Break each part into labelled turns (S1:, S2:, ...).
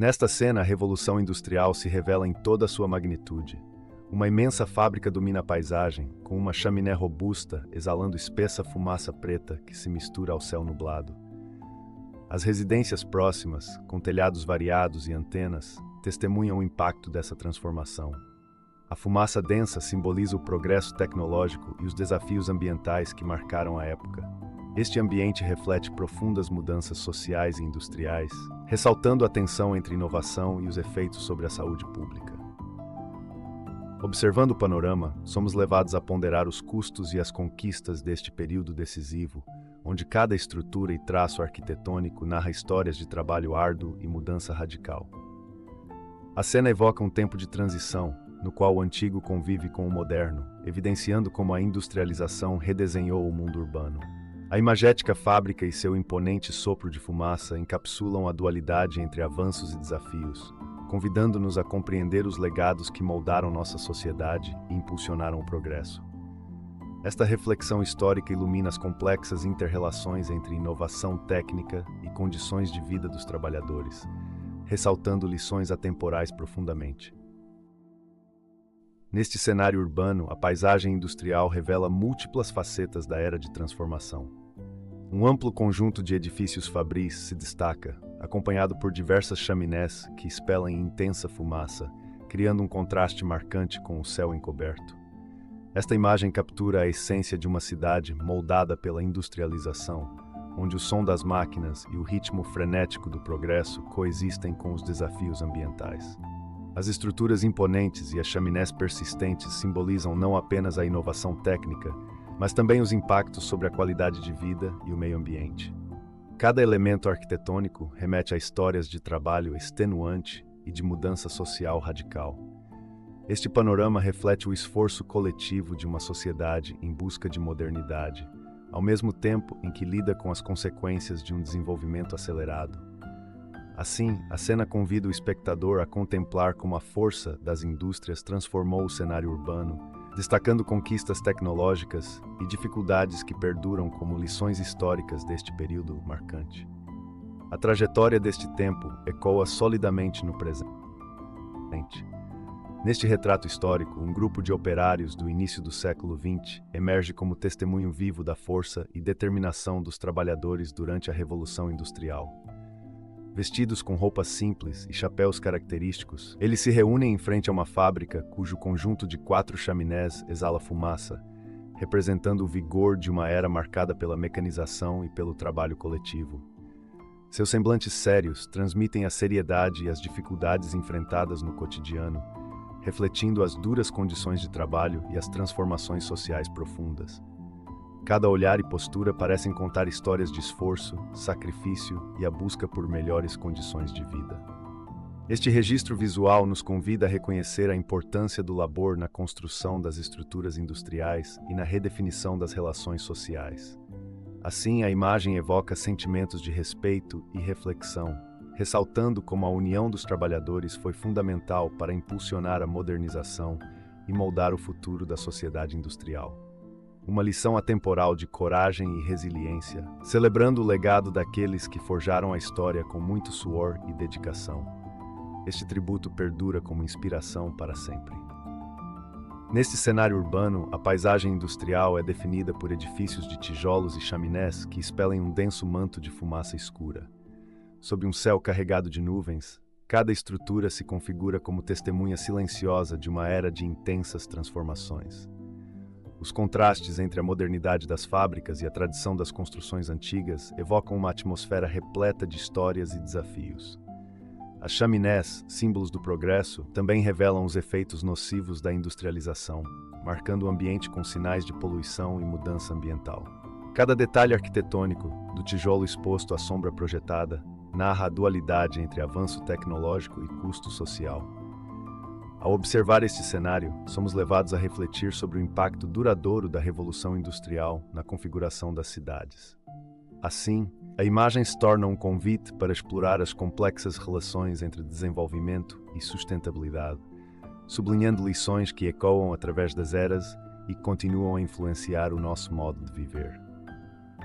S1: Nesta cena, a Revolução Industrial se revela em toda a sua magnitude. Uma imensa fábrica domina a paisagem, com uma chaminé robusta exalando espessa fumaça preta que se mistura ao céu nublado. As residências próximas, com telhados variados e antenas, testemunham o impacto dessa transformação. A fumaça densa simboliza o progresso tecnológico e os desafios ambientais que marcaram a época. Este ambiente reflete profundas mudanças sociais e industriais, ressaltando a tensão entre inovação e os efeitos sobre a saúde pública. Observando o panorama, somos levados a ponderar os custos e as conquistas deste período decisivo, onde cada estrutura e traço arquitetônico narra histórias de trabalho árduo e mudança radical. A cena evoca um tempo de transição, no qual o antigo convive com o moderno, evidenciando como a industrialização redesenhou o mundo urbano. A imagética fábrica e seu imponente sopro de fumaça encapsulam a dualidade entre avanços e desafios, convidando-nos a compreender os legados que moldaram nossa sociedade e impulsionaram o progresso. Esta reflexão histórica ilumina as complexas inter-relações entre inovação técnica e condições de vida dos trabalhadores, ressaltando lições atemporais profundamente. Neste cenário urbano, a paisagem industrial revela múltiplas facetas da era de transformação. Um amplo conjunto de edifícios fabris se destaca, acompanhado por diversas chaminés que expelam intensa fumaça, criando um contraste marcante com o céu encoberto. Esta imagem captura a essência de uma cidade moldada pela industrialização, onde o som das máquinas e o ritmo frenético do progresso coexistem com os desafios ambientais. As estruturas imponentes e as chaminés persistentes simbolizam não apenas a inovação técnica, mas também os impactos sobre a qualidade de vida e o meio ambiente. Cada elemento arquitetônico remete a histórias de trabalho extenuante e de mudança social radical. Este panorama reflete o esforço coletivo de uma sociedade em busca de modernidade, ao mesmo tempo em que lida com as consequências de um desenvolvimento acelerado. Assim, a cena convida o espectador a contemplar como a força das indústrias transformou o cenário urbano, destacando conquistas tecnológicas e dificuldades que perduram como lições históricas deste período marcante. A trajetória deste tempo ecoa solidamente no presente. Neste retrato histórico, um grupo de operários do início do século XX emerge como testemunho vivo da força e determinação dos trabalhadores durante a Revolução Industrial. Vestidos com roupas simples e chapéus característicos, eles se reúnem em frente a uma fábrica cujo conjunto de 4 chaminés exala fumaça, representando o vigor de uma era marcada pela mecanização e pelo trabalho coletivo. Seus semblantes sérios transmitem a seriedade e as dificuldades enfrentadas no cotidiano, refletindo as duras condições de trabalho e as transformações sociais profundas. Cada olhar e postura parecem contar histórias de esforço, sacrifício e a busca por melhores condições de vida. Este registro visual nos convida a reconhecer a importância do labor na construção das estruturas industriais e na redefinição das relações sociais. Assim, a imagem evoca sentimentos de respeito e reflexão, ressaltando como a união dos trabalhadores foi fundamental para impulsionar a modernização e moldar o futuro da sociedade industrial. Uma lição atemporal de coragem e resiliência, celebrando o legado daqueles que forjaram a história com muito suor e dedicação. Este tributo perdura como inspiração para sempre. Neste cenário urbano, a paisagem industrial é definida por edifícios de tijolos e chaminés que expelem um denso manto de fumaça escura. Sob um céu carregado de nuvens, cada estrutura se configura como testemunha silenciosa de uma era de intensas transformações. Os contrastes entre a modernidade das fábricas e a tradição das construções antigas evocam uma atmosfera repleta de histórias e desafios. As chaminés, símbolos do progresso, também revelam os efeitos nocivos da industrialização, marcando o ambiente com sinais de poluição e mudança ambiental. Cada detalhe arquitetônico, do tijolo exposto à sombra projetada, narra a dualidade entre avanço tecnológico e custo social. Ao observar este cenário, somos levados a refletir sobre o impacto duradouro da Revolução Industrial na configuração das cidades. Assim, a imagem se torna um convite para explorar as complexas relações entre desenvolvimento e sustentabilidade, sublinhando lições que ecoam através das eras e continuam a influenciar o nosso modo de viver.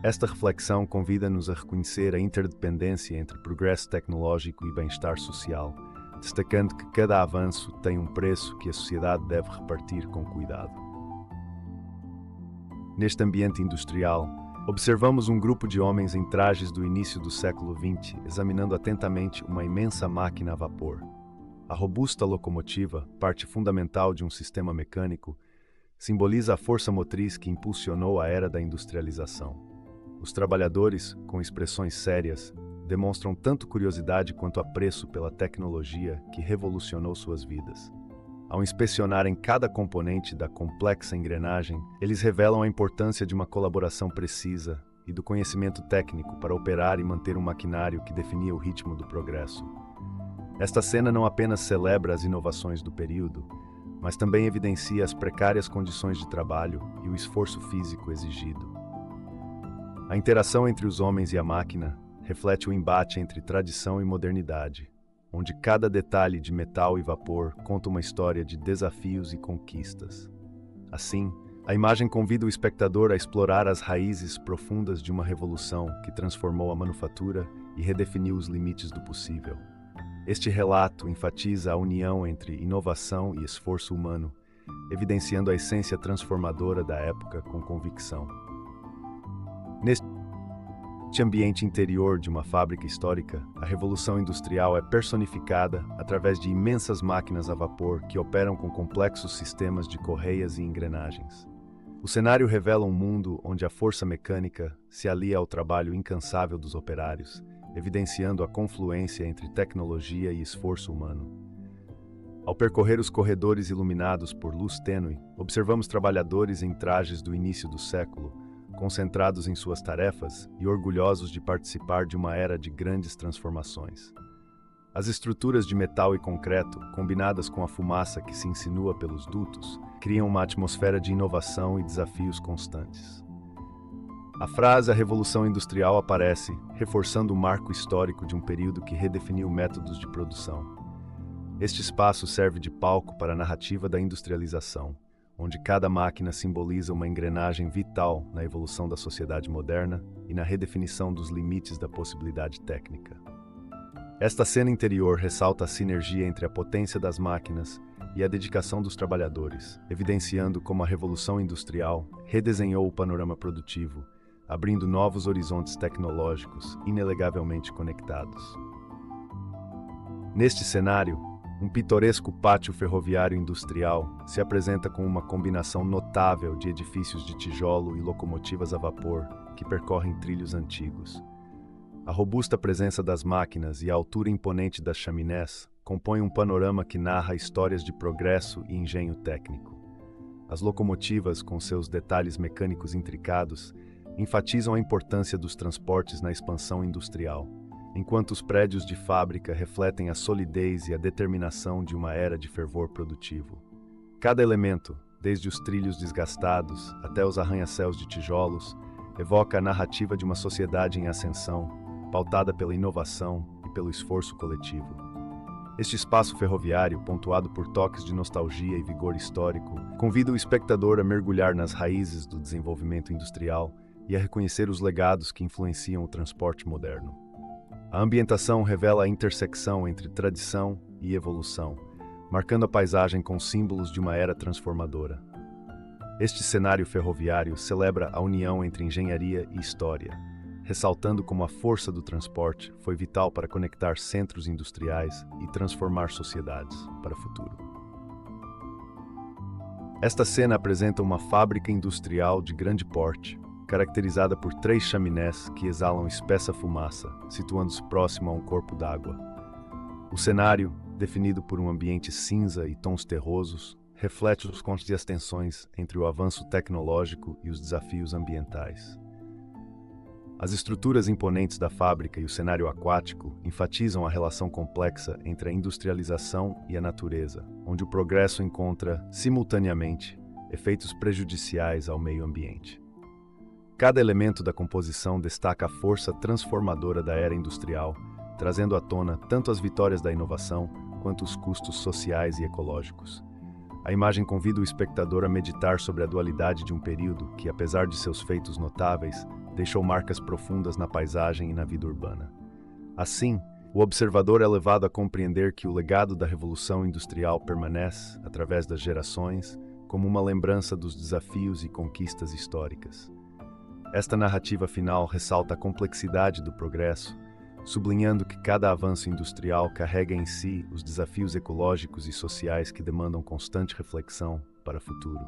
S1: Esta reflexão convida-nos a reconhecer a interdependência entre progresso tecnológico e bem-estar social, destacando que cada avanço tem um preço que a sociedade deve repartir com cuidado. Neste ambiente industrial, observamos um grupo de homens em trajes do início do século XX examinando atentamente uma imensa máquina a vapor. A robusta locomotiva, parte fundamental de um sistema mecânico, simboliza a força motriz que impulsionou a era da industrialização. Os trabalhadores, com expressões sérias, demonstram tanto curiosidade quanto apreço pela tecnologia que revolucionou suas vidas. Ao inspecionarem cada componente da complexa engrenagem, eles revelam a importância de uma colaboração precisa e do conhecimento técnico para operar e manter um maquinário que definia o ritmo do progresso. Esta cena não apenas celebra as inovações do período, mas também evidencia as precárias condições de trabalho e o esforço físico exigido. A interação entre os homens e a máquina reflete o embate entre tradição e modernidade, onde cada detalhe de metal e vapor conta uma história de desafios e conquistas. Assim, a imagem convida o espectador a explorar as raízes profundas de uma revolução que transformou a manufatura e redefiniu os limites do possível. Este relato enfatiza a união entre inovação e esforço humano, evidenciando a essência transformadora da época com convicção. Neste ambiente interior de uma fábrica histórica, a revolução industrial é personificada através de imensas máquinas a vapor que operam com complexos sistemas de correias e engrenagens. O cenário revela um mundo onde a força mecânica se alia ao trabalho incansável dos operários, evidenciando a confluência entre tecnologia e esforço humano. Ao percorrer os corredores iluminados por luz tênue, observamos trabalhadores em trajes do início do século, concentrados em suas tarefas e orgulhosos de participar de uma era de grandes transformações. As estruturas de metal e concreto, combinadas com a fumaça que se insinua pelos dutos, criam uma atmosfera de inovação e desafios constantes. A frase "A Revolução Industrial" aparece, reforçando o marco histórico de um período que redefiniu métodos de produção. Este espaço serve de palco para a narrativa da industrialização, onde cada máquina simboliza uma engrenagem vital na evolução da sociedade moderna e na redefinição dos limites da possibilidade técnica. Esta cena interior ressalta a sinergia entre a potência das máquinas e a dedicação dos trabalhadores, evidenciando como a Revolução Industrial redesenhou o panorama produtivo, abrindo novos horizontes tecnológicos inegavelmente conectados. Neste cenário, um pitoresco pátio ferroviário industrial se apresenta com uma combinação notável de edifícios de tijolo e locomotivas a vapor que percorrem trilhos antigos. A robusta presença das máquinas e a altura imponente das chaminés compõem um panorama que narra histórias de progresso e engenho técnico. As locomotivas, com seus detalhes mecânicos intricados, enfatizam a importância dos transportes na expansão industrial, enquanto os prédios de fábrica refletem a solidez e a determinação de uma era de fervor produtivo. Cada elemento, desde os trilhos desgastados até os arranha-céus de tijolos, evoca a narrativa de uma sociedade em ascensão, pautada pela inovação e pelo esforço coletivo. Este espaço ferroviário, pontuado por toques de nostalgia e vigor histórico, convida o espectador a mergulhar nas raízes do desenvolvimento industrial e a reconhecer os legados que influenciam o transporte moderno. A ambientação revela a intersecção entre tradição e evolução, marcando a paisagem com símbolos de uma era transformadora. Este cenário ferroviário celebra a união entre engenharia e história, ressaltando como a força do transporte foi vital para conectar centros industriais e transformar sociedades para o futuro. Esta cena apresenta uma fábrica industrial de grande porte, caracterizada por 3 chaminés que exalam espessa fumaça, situando-se próximo a um corpo d'água. O cenário, definido por um ambiente cinza e tons terrosos, reflete os contos e as tensões entre o avanço tecnológico e os desafios ambientais. As estruturas imponentes da fábrica e o cenário aquático enfatizam a relação complexa entre a industrialização e a natureza, onde o progresso encontra, simultaneamente, efeitos prejudiciais ao meio ambiente. Cada elemento da composição destaca a força transformadora da era industrial, trazendo à tona tanto as vitórias da inovação quanto os custos sociais e ecológicos. A imagem convida o espectador a meditar sobre a dualidade de um período que, apesar de seus feitos notáveis, deixou marcas profundas na paisagem e na vida urbana. Assim, o observador é levado a compreender que o legado da Revolução Industrial permanece, através das gerações, como uma lembrança dos desafios e conquistas históricas. Esta narrativa final ressalta a complexidade do progresso, sublinhando que cada avanço industrial carrega em si os desafios ecológicos e sociais que demandam constante reflexão para o futuro.